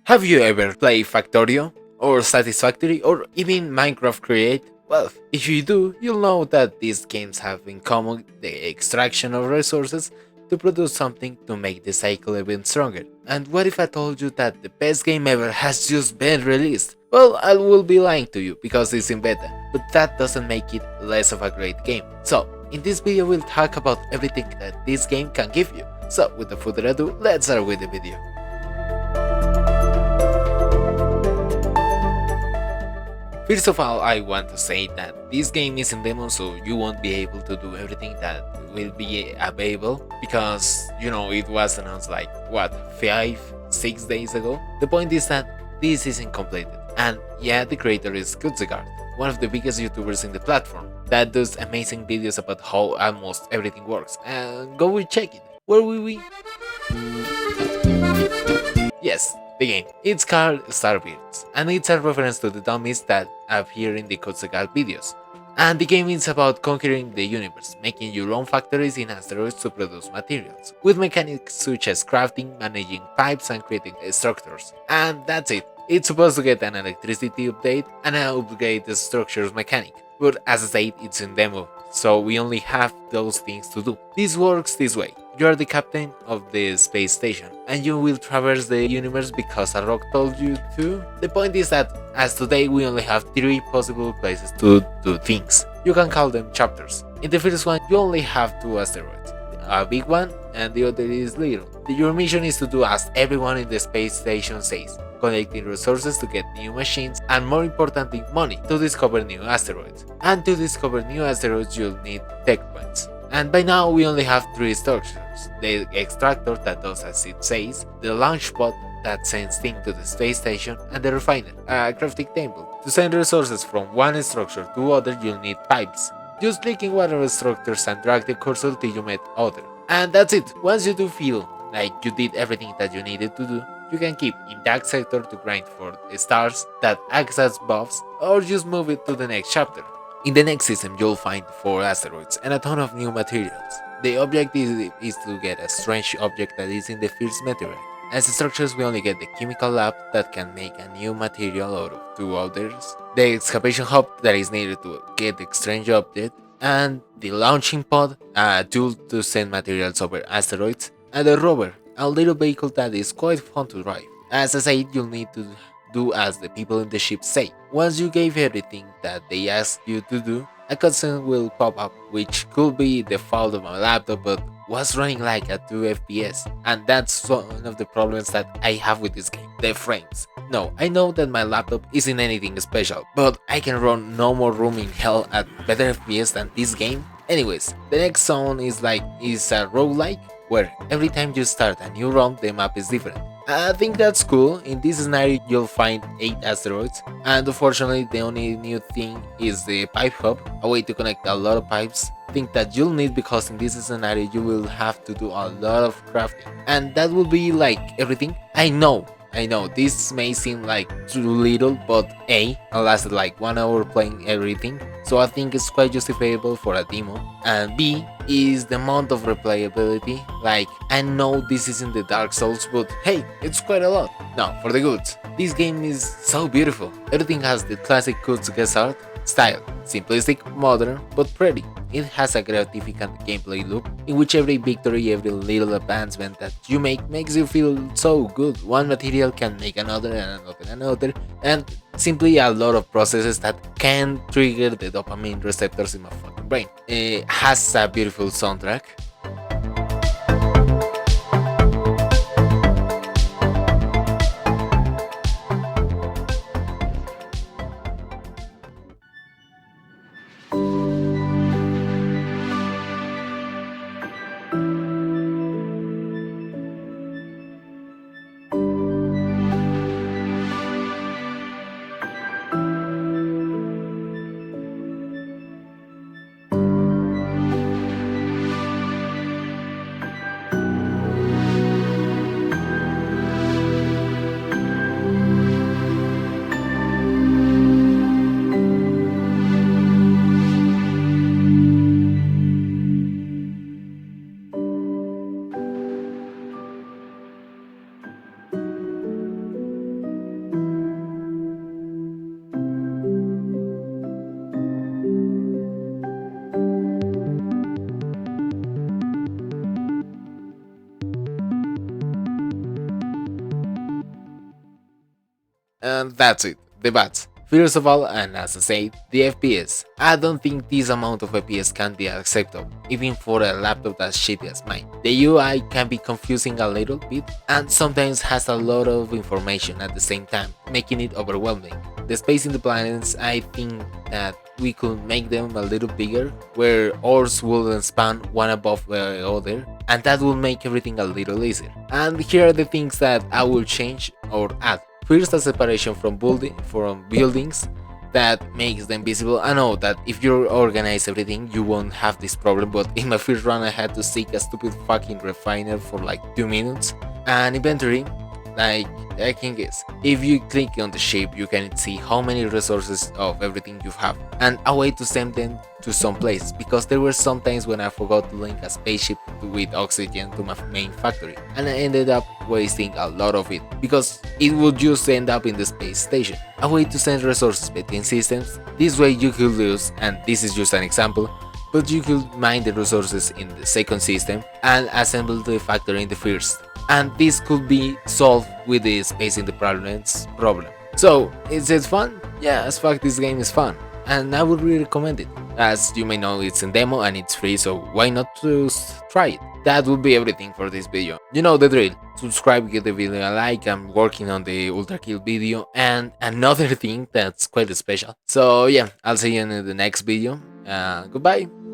Have you ever played Factorio, or Satisfactory, or even Minecraft Create? Well, if you do, you'll know that these games have in common the extraction of resources to produce something to make the cycle even stronger. And what if I told you that the best game ever has just been released? Well, I will be lying to you because it's in beta, but that doesn't make it less of a great game. So, in this video we'll talk about everything that this game can give you. So, without further ado, let's start with the video. First of all, I want to say that this game is in demo, so you won't be able to do everything that will be available because it was announced like what 5-6 days ago. The point is that this isn't completed, and yeah, the creator is Kurzgesagt, one of the biggest YouTubers in the platform that does amazing videos about how almost everything works. And go and check it. Where will we? Yes, the game. It's called Starbirds, and it's a reference to the dummies that appear in the Kurzgesagt videos. And the game is about conquering the universe, making your own factories in asteroids to produce materials, with mechanics such as crafting, managing pipes, and creating structures. And that's it. It's supposed to get an electricity update and an upgrade the structures mechanic. But as I said, it's in demo, so we only have those things to do. This works this way. You are the captain of the space station, and you will traverse the universe because a rock told you to. The point is that, as today we only have 3 possible places to do things. You can call them chapters. In the first one, you only have 2 asteroids. A big one, and the other is little. Your mission is to do as everyone in the space station says, collecting resources to get new machines, and more importantly, money to discover new asteroids. And to discover new asteroids, you'll need tech points. And by now we only have 3 structures: the extractor that does as it says, the launch pod that sends things to the space station, and the refiner, a crafting table. To send resources from one structure to other, you'll need pipes. Just click in whatever structures and drag the cursor till you met other. And that's it. Once you do feel like you did everything that you needed to do, you can keep in that sector to grind for the stars that act as buffs, or just move it to the next chapter. In the next system, you'll find 4 asteroids and a ton of new materials. The objective is to get a strange object that is in the first meteorite. As structures, we only get the chemical lab that can make a new material out of 2 others, the excavation hub that is needed to get the strange object, and the launching pod, a tool to send materials over asteroids, and the rover, a little vehicle that is quite fun to drive. As I said, you'll need to do as the people in the ship say. Once you gave everything that they asked you to do, a cutscene will pop up, which could be the fault of my laptop, but was running like at 2 FPS, and that's one of the problems that I have with this game, the frames. No, I know that my laptop isn't anything special, but I can run no more room in hell at better FPS than this game. Anyways, the next zone is a roguelike, where every time you start a new run, the map is different. I think that's cool. In this scenario, you'll find 8 asteroids, and unfortunately, the only new thing is the pipe hub, a way to connect a lot of pipes. Think that you'll need because in this scenario you will have to do a lot of crafting, and that will be like everything. I know this may seem like too little, but A, I lasted like 1 hour playing everything, so I think it's quite justifiable for a demo, and B is the amount of replayability. Like, I know this isn't the Dark Souls, but hey, it's quite a lot. Now, for the goods, this game is so beautiful. Everything has the classic Kurzgesagt style, simplistic, modern, but pretty. It has a gratificant gameplay loop in which every victory, every little advancement that you make makes you feel so good. One material can make another and another, and simply a lot of processes that can trigger the dopamine receptors in my fucking brain. It has a beautiful soundtrack. And that's it, the bats. First of all, and as I said, the FPS. I don't think this amount of FPS can be acceptable, even for a laptop as shitty as mine. The UI can be confusing a little bit, and sometimes has a lot of information at the same time, making it overwhelming. The space in the planets, I think that we could make them a little bigger, where ores wouldn't span one above the other, and that will make everything a little easier. And here are the things that I will change or add. First, a separation from buildings that makes them visible. I know that if you organize everything, you won't have this problem, but in my first run, I had to seek a stupid fucking refiner for like 2 minutes. And inventory, like I can guess, if you click on the shape, you can see how many resources of everything you have, and a way to send them to some place. Because there were some times when I forgot to link a spaceship with oxygen to my main factory, and I ended up wasting a lot of it because it would just end up in the space station. A way to send resources between systems. This way you could lose, and this is just an example, but you could mine the resources in the second system and assemble the factory in the first. And this could be solved with the space in the problems problem. So, is it fun? Yeah, as fuck, this game is fun, and I would really recommend it. As you may know, it's in demo and it's free, so why not just try it? That would be everything for this video. You know the drill. Subscribe, give the video a like. I'm working on the Ultra Kill video and another thing that's quite special. So yeah, I'll see you in the next video. Goodbye.